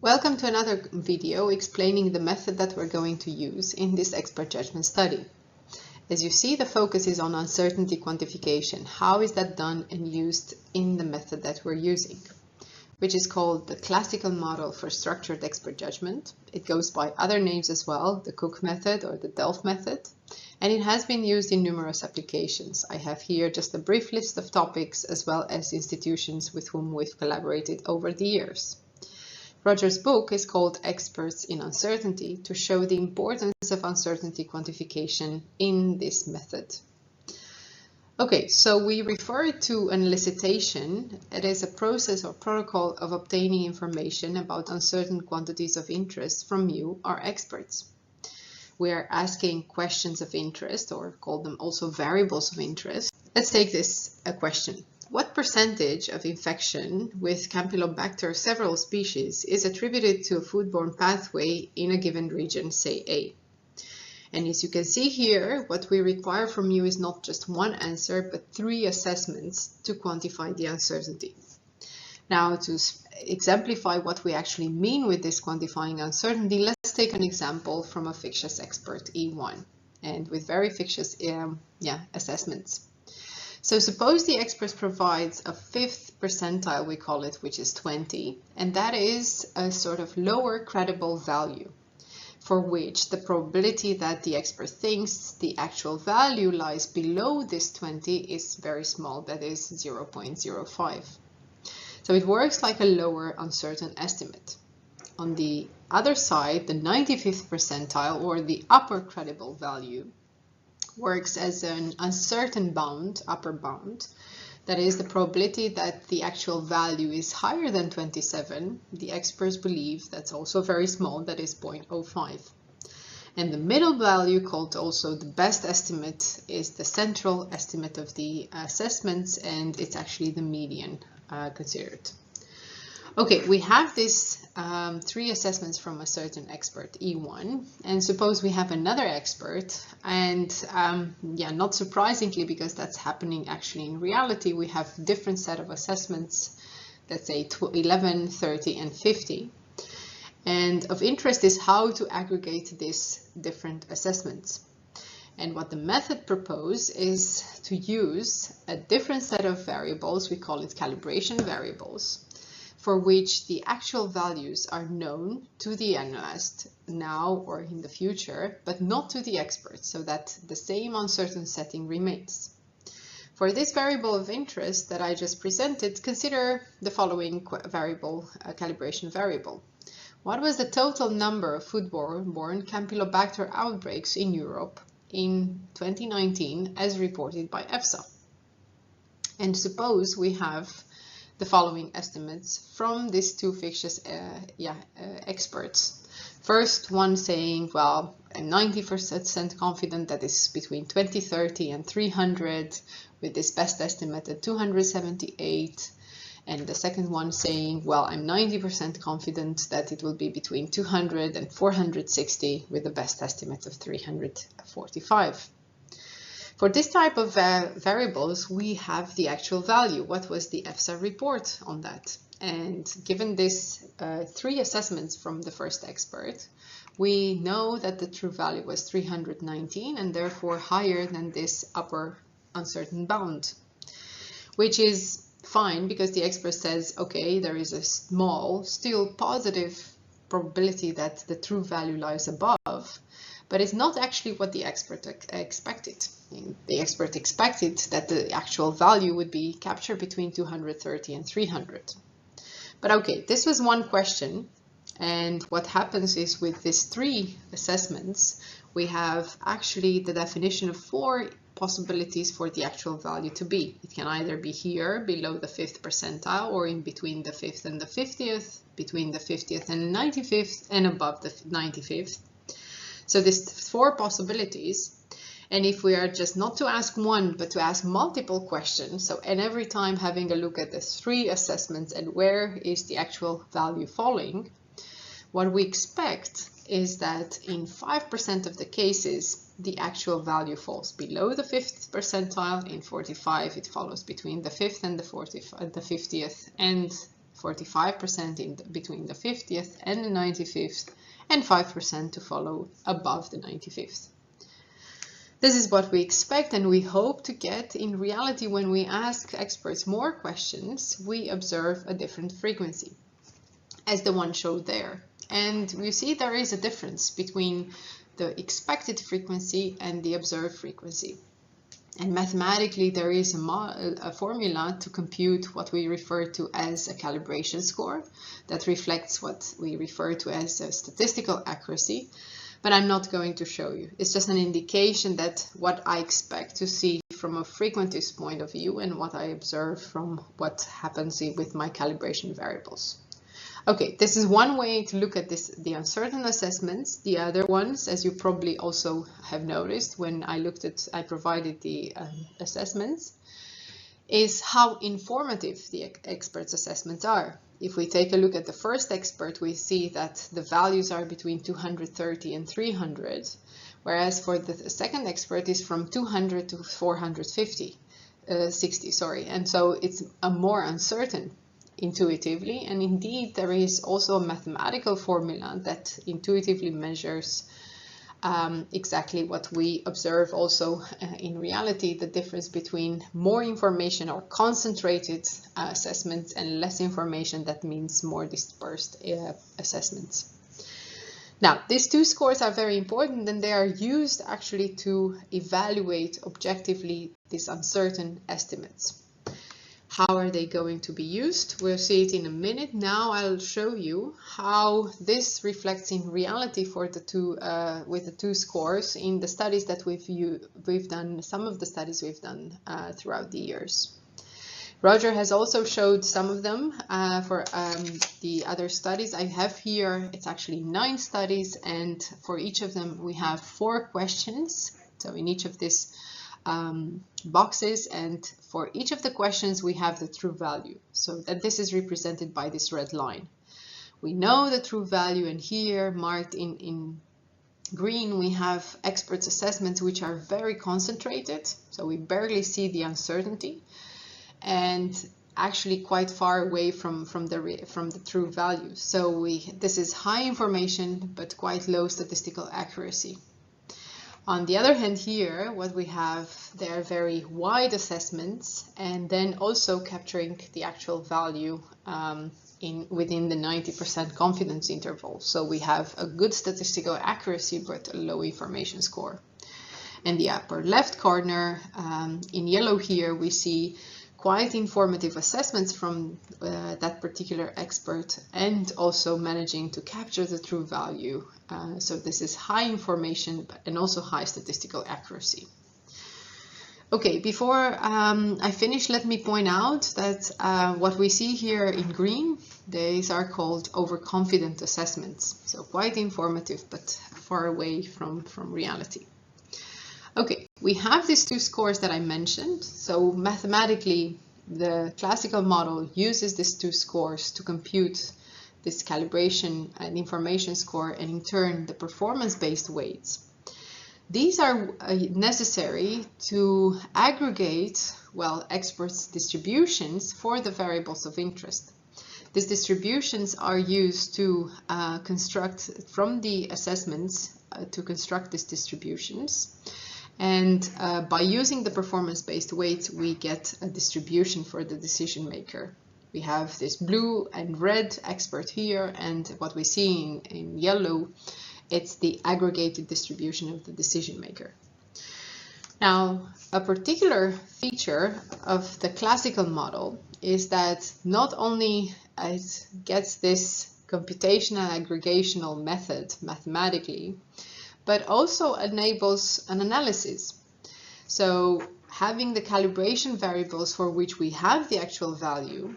Welcome to another video explaining the method that we're going to use in this expert judgment study. As you see, the focus is on uncertainty quantification. How is that done and used in the method that we're using, which is called the classical model for structured expert judgment. It goes by other names as well, the Cook method or the Delft method, and it has been used in numerous applications. I have here just a brief list of topics as well as institutions with whom we've collaborated over the years. Roger's book is called Experts in Uncertainty to show the importance of uncertainty quantification in this method. Okay, so we refer to an elicitation. It is a process or protocol of obtaining information about uncertain quantities of interest from you, our experts. We are asking questions of interest, or call them also variables of interest. Let's take this a question. What percentage of infection with Campylobacter several species is attributed to a foodborne pathway in a given region, say A? And as you can see here, what we require from you is not just one answer, but 3 assessments to quantify the uncertainty. Now, to exemplify what we actually mean with this quantifying uncertainty, let's take an example from a fictitious expert, E1, and with very fictitious assessments. So suppose the expert provides a 5th percentile, we call it, which is 20, and that is a sort of lower credible value for which the probability that the expert thinks the actual value lies below this 20 is very small, that is 0.05. So it works like a lower uncertain estimate. On the other side, the 95th percentile, or the upper credible value, works as an uncertain bound, upper bound. That is the probability that the actual value is higher than 27. The experts believe that's also very small, that is 0.05. And the middle value, called also the best estimate, is the central estimate of the assessments, and it's actually the median considered. Okay, we have these 3 assessments from a certain expert, E1, and suppose we have another expert, and not surprisingly, because that's happening actually in reality, we have different set of assessments, let's say 11, 30, and 50. And of interest is how to aggregate these different assessments. And what the method proposes is to use a different set of variables, we call it calibration variables, for which the actual values are known to the analyst now or in the future, but not to the expert, so that the same uncertain setting remains. For this variable of interest that I just presented, consider the following calibration variable. What was the total number of foodborne Campylobacter outbreaks in Europe in 2019 as reported by EFSA? And suppose we have the following estimates from these 2 fictitious experts. First one saying, well, I'm 90% confident that is between 2030 and 300, with this best estimate at 278. And the second one saying, well, I'm 90% confident that it will be between 200 and 460, with the best estimate of 345. For this type of variables, we have the actual value. What was the EFSA report on that? And given this 3 assessments from the first expert, we know that the true value was 319 and therefore higher than this upper uncertain bound, which is fine because the expert says, okay, there is a small, still positive probability that the true value lies above, but it's not actually what the expert expected. The expert expected that the actual value would be captured between 230 and 300. But okay, this was one question. And what happens is with these 3 assessments, we have actually the definition of 4 possibilities for the actual value to be. It can either be here below the 5th percentile, or in between the 5th and the 50th, between the 50th and the 95th, and above the 95th. So there's 4 possibilities. And if we are just not to ask one, but to ask multiple questions, and every time having a look at the 3 assessments and where is the actual value falling, what we expect is that in 5% of the cases, the actual value falls below the 5th percentile. In 45, it follows between the 5th and the 50th, and 45% between the 50th and the 95th, and 5% to follow above the 95th. This is what we expect and we hope to get. In reality, when we ask experts more questions, we observe a different frequency, as the one showed there. And you see there is a difference between the expected frequency and the observed frequency. And mathematically, there is a formula to compute what we refer to as a calibration score that reflects what we refer to as a statistical accuracy. But I'm not going to show you. It's just an indication that what I expect to see from a frequentist point of view and what I observe from what happens with my calibration variables. Okay, this is one way to look at the uncertain assessments. The other ones, as you probably also have noticed when I provided the assessments, is how informative the experts' assessments are. If we take a look at the first expert, we see that the values are between 230 and 300, whereas for the second expert is from 200 to 460, and so it's a more uncertain intuitively, and indeed there is also a mathematical formula that intuitively measures exactly what we observe also in reality, the difference between more information or concentrated assessments and less information, that means more dispersed assessments. Now, these two scores are very important and they are used actually to evaluate objectively these uncertain estimates. How are they going to be used? We'll see it in a minute. Now I'll show you how this reflects in reality for the two with the two scores in the studies that we've done. Some of the studies we've done throughout the years. Roger has also showed some of them for the other studies. I have here, it's actually 9 studies, and for each of them we have 4 questions. So in each of these boxes, and for each of the questions we have the true value, so that this is represented by this red line. We know the true value, and here marked in green we have experts' assessments which are very concentrated, so we barely see the uncertainty and actually quite far away from the true value. So this is high information but quite low statistical accuracy. On the other hand, here what we have, they are very wide assessments and then also capturing the actual value within the 90% confidence interval. So we have a good statistical accuracy but a low information score. In the upper left corner, in yellow here, we see quite informative assessments from that particular expert and also managing to capture the true value. So this is high information and also high statistical accuracy. Okay, before I finish, let me point out that what we see here in green, these are called overconfident assessments. So quite informative but far away from reality. Okay, we have these 2 scores that I mentioned. So mathematically, the classical model uses these 2 scores to compute this calibration and information score, and in turn the performance-based weights. These are necessary to aggregate, well, experts' distributions for the variables of interest. These distributions are used to construct from the assessments to construct these distributions. And by using the performance-based weights, we get a distribution for the decision maker. We have this blue and red expert here, and what we see in yellow, it's the aggregated distribution of the decision maker. Now, a particular feature of the classical model is that not only it gets this computational aggregational method mathematically, but also enables an analysis. So having the calibration variables for which we have the actual value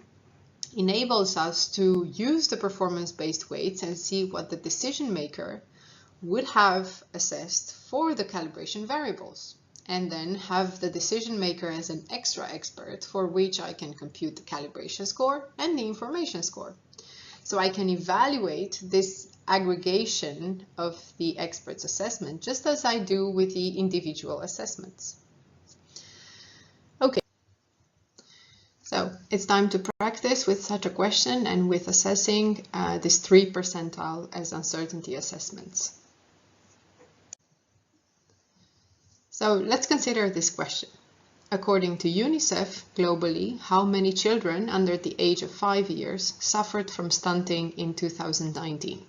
enables us to use the performance-based weights and see what the decision maker would have assessed for the calibration variables, and then have the decision maker as an extra expert for which I can compute the calibration score and the information score. So I can evaluate this aggregation of the expert's assessment just as I do with the individual assessments. Okay, So it's time to practice with such a question and with assessing this 3 percentile as uncertainty assessments. So let's consider this question. According to UNICEF, globally, how many children under the age of 5 years suffered from stunting in 2019?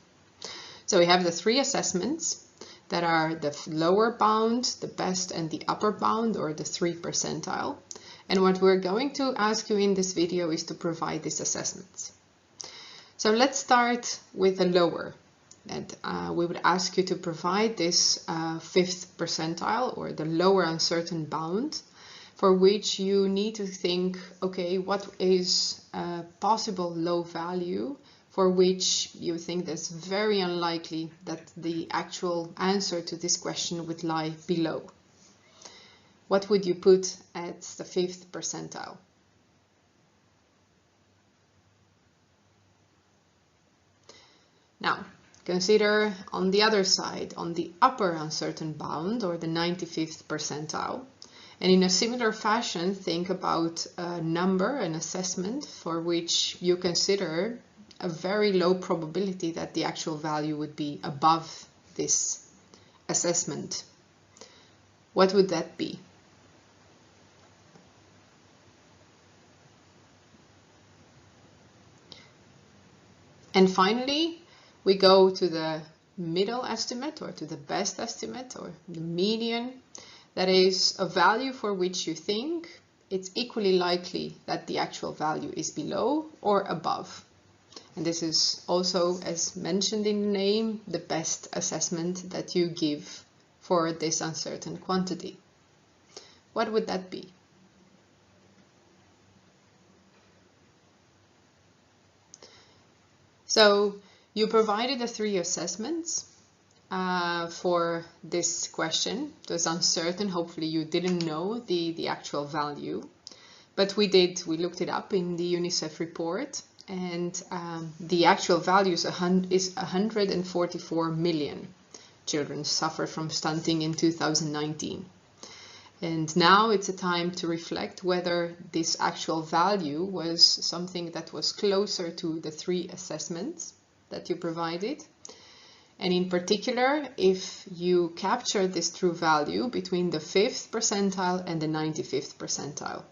So we have the 3 assessments that are the lower bound, the best, and the upper bound, or the 3 percentile. And what we're going to ask you in this video is to provide these assessments. So let's start with the lower. And we would ask you to provide this 5th percentile, or the lower uncertain bound, for which you need to think, okay, what is a possible low value for which you think that's very unlikely that the actual answer to this question would lie below. What would you put at the 5th percentile? Now, consider on the other side, on the upper uncertain bound, or the 95th percentile. And in a similar fashion, think about a number, an assessment, for which you consider a very low probability that the actual value would be above this assessment. What would that be? And finally, we go to the middle estimate, or to the best estimate, or the median. That is a value for which you think it's equally likely that the actual value is below or above. And this is also, as mentioned in the name, the best assessment that you give for this uncertain quantity. What would that be? So you provided the 3 assessments for this question. It was uncertain. Hopefully you didn't know the actual value, but we looked it up in the UNICEF report, and the actual value is 144 million children suffered from stunting in 2019. And now it's a time to reflect whether this actual value was something that was closer to the 3 assessments that you provided. And in particular, if you capture this true value between the 5th percentile and the 95th percentile.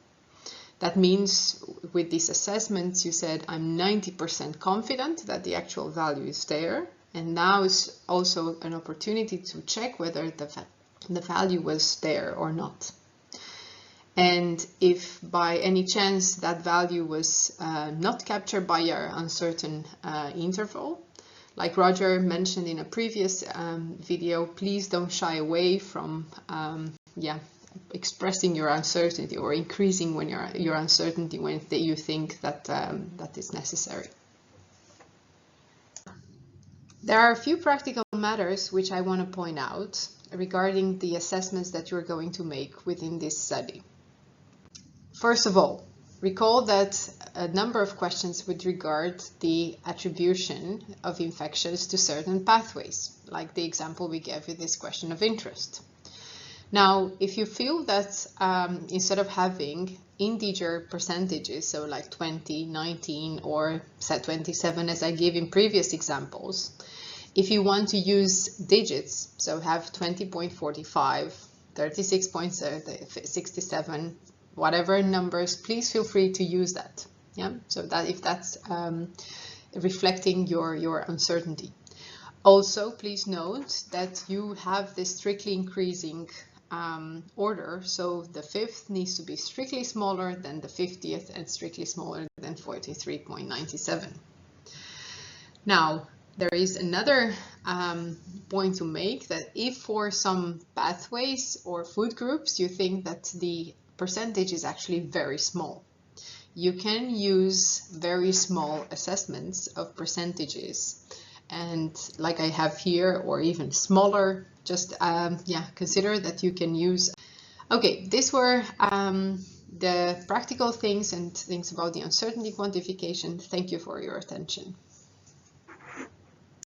That means with these assessments, you said, I'm 90% confident that the actual value is there. And now is also an opportunity to check whether the value was there or not. And if by any chance that value was not captured by your uncertain interval, like Roger mentioned in a previous video, please don't shy away from expressing your uncertainty or increasing when your uncertainty when you think that that is necessary. There are a few practical matters which I want to point out regarding the assessments that you're going to make within this study. First of all, recall that a number of questions would regard the attribution of infections to certain pathways, like the example we gave with this question of interest. Now, if you feel that instead of having integer percentages, so like 20, 19, or set 27 as I gave in previous examples, if you want to use digits, so have 20.45, 36.67, whatever numbers, please feel free to use that. Yeah, so that if that's reflecting your uncertainty. Also, please note that you have this strictly increasing order, so the 5th needs to be strictly smaller than the 50th and strictly smaller than 43.97. Now, there is another point to make, that if for some pathways or food groups you think that the percentage is actually very small, you can use very small assessments of percentages, and like I have here, or even smaller, just consider that you can use. Okay, these were the practical things and things about the uncertainty quantification. Thank you for your attention.